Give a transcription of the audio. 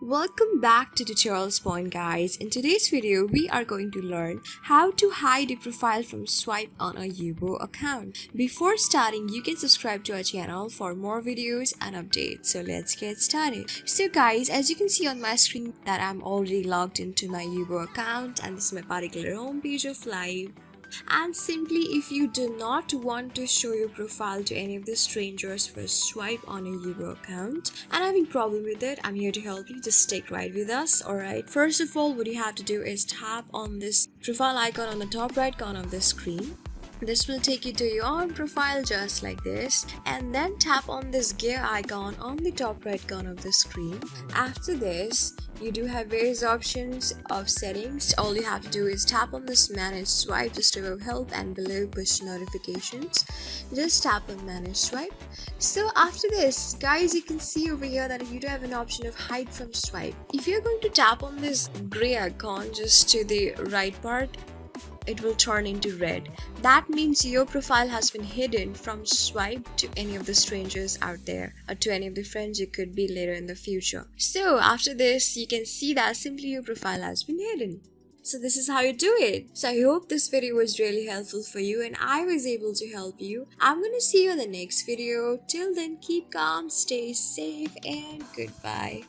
Welcome back to Tutorials Point, guys. In today's video, we are going to learn how to hide a profile from swipe on a Yubo account. Before starting, you can subscribe to our channel for more videos and updates. So let's get started. So guys, as you can see on my screen that I'm already logged into my Yubo account, and this is my particular homepage of Live. And simply, if you do not want to show your profile to any of the strangers for swipe on a Yubo account and having problem with it, I'm here to help you. Just stick right with us. Alright, first of all, what you have to do is tap on this profile icon on the top right corner of the screen. This will take you to your own profile just like this, and then tap on this gear icon on the top right corner of the screen. After this, you do have various options of settings. All you have to do is tap on this manage swipe just above help and below push notifications. Just tap on manage swipe. So after this, guys, you can see over here that you do have an option of hide from swipe. If you're going to tap on this gray icon just to the right part, it will turn into red. That means your profile has been hidden from swipe to any of the strangers out there, or to any of the friends you could be later in the future. So after this, you can see that simply your profile has been hidden. So this is how you do it. So I hope this video was really helpful for you and I was able to help you. I'm gonna see you in the next video. Till then, keep calm, stay safe, and goodbye.